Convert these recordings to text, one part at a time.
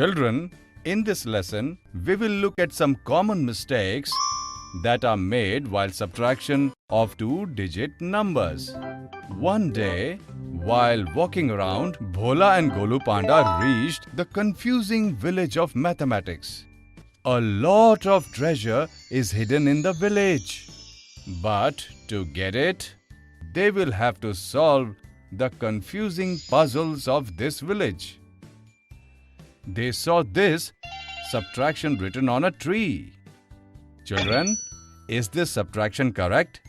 Children, in this lesson, we will look at some common mistakes that are made while subtraction of two-digit numbers. One day, while walking around, Bhola and Golu Panda reached the confusing village of mathematics. A lot of treasure is hidden in the village. But to get it, they will have to solve the confusing puzzles of this village. They saw this subtraction written on a tree. Children, is this subtraction correct?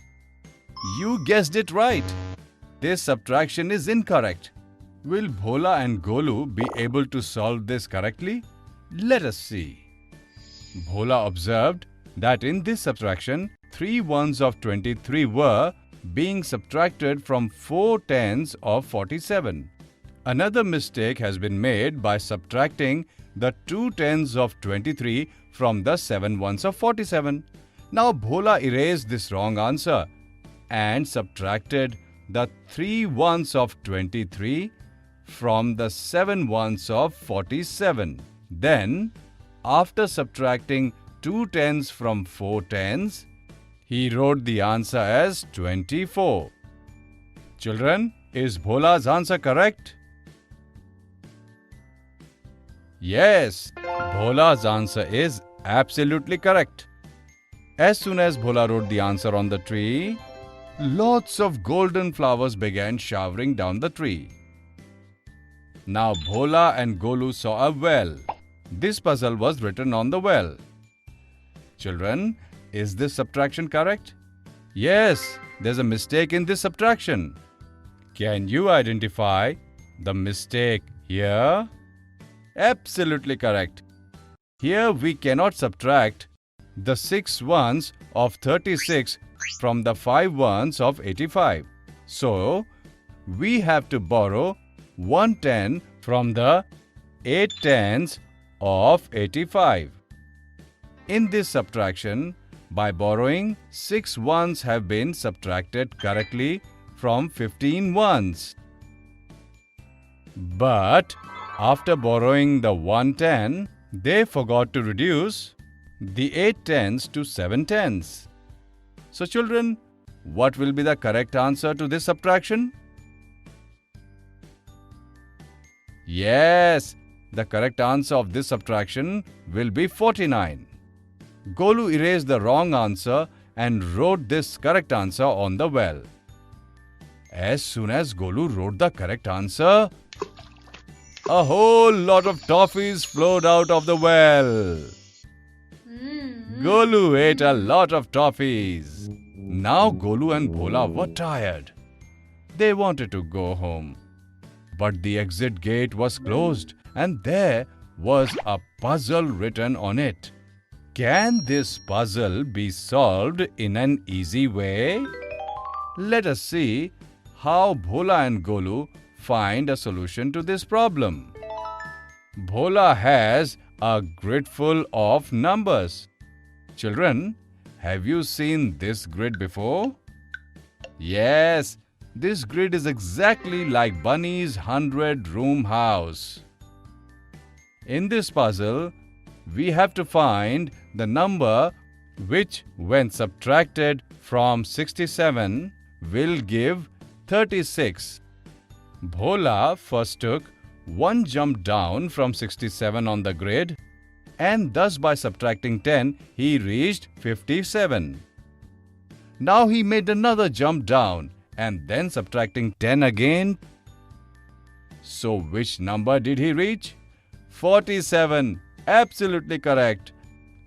You guessed it right. This subtraction is incorrect. Will Bhola and Golu be able to solve this correctly? Let us see. Bhola observed that in this subtraction, 3 ones of 23 were being subtracted from 4 tens of 47. Another mistake has been made by subtracting the 2 tens of 23 from the 7 ones of 47. Now Bhola erased this wrong answer and subtracted the 3 ones of 23 from the 7 ones of 47. Then, after subtracting 2 tens from 4 tens, he wrote the answer as 24. Children, is Bhola's answer correct? Yes, Bhola's answer is absolutely correct. As soon as Bhola wrote the answer on the tree, lots of golden flowers began showering down the tree. Now Bhola and Golu saw a well. This puzzle was written on the well. Children, is this subtraction correct? Yes, there's a mistake in this subtraction. Can you identify the mistake here? Absolutely correct. Here we cannot subtract the 6 ones of 36 from the 5 ones of 85. So, we have to borrow 1 10 from the 8 tens of 85. In this subtraction, by borrowing, 6 ones have been subtracted correctly from 15 ones. But after borrowing the 110, they forgot to reduce the 8 tens to 7 tens. So children, what will be the correct answer to this subtraction? Yes, the correct answer of this subtraction will be 49. Golu erased the wrong answer and wrote this correct answer on the well. As soon as Golu wrote the correct answer, a whole lot of toffees flowed out of the well. Golu ate a lot of toffees. Now Golu and Bhola were tired. They wanted to go home. But the exit gate was closed and there was a puzzle written on it. Can this puzzle be solved in an easy way? Let us see how Bhola and Golu find a solution to this problem. Bhola has a grid full of numbers. Children, have you seen this grid before? Yes, this grid is exactly like Bunny's 100-room house. In this puzzle, we have to find the number which, when subtracted from 67, will give 36. Bhola first took one jump down from 67 on the grid, and thus by subtracting 10, he reached 57. Now he made another jump down and then subtracting 10 again. So which number did he reach? 47. Absolutely correct.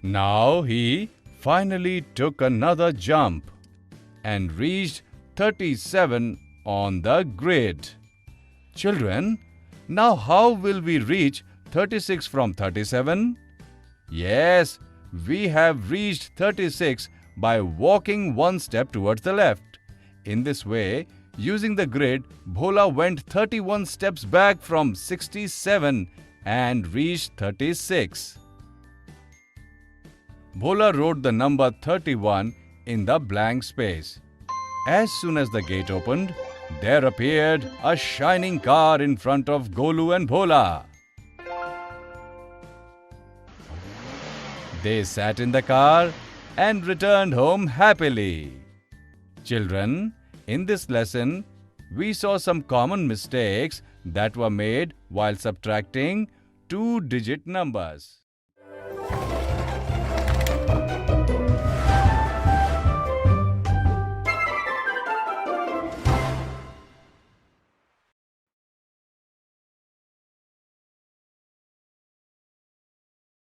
Now he finally took another jump and reached 37 on the grid. Children, now how will we reach 36 from 37? Yes, we have reached 36 by walking one step towards the left. In this way, using the grid, Bhola went 31 steps back from 67 and reached 36. Bhola wrote the number 31 in the blank space. As soon as the gate opened, there appeared a shining car in front of Golu and Bhola. They sat in the car and returned home happily. Children, in this lesson, we saw some common mistakes that were made while subtracting two-digit numbers.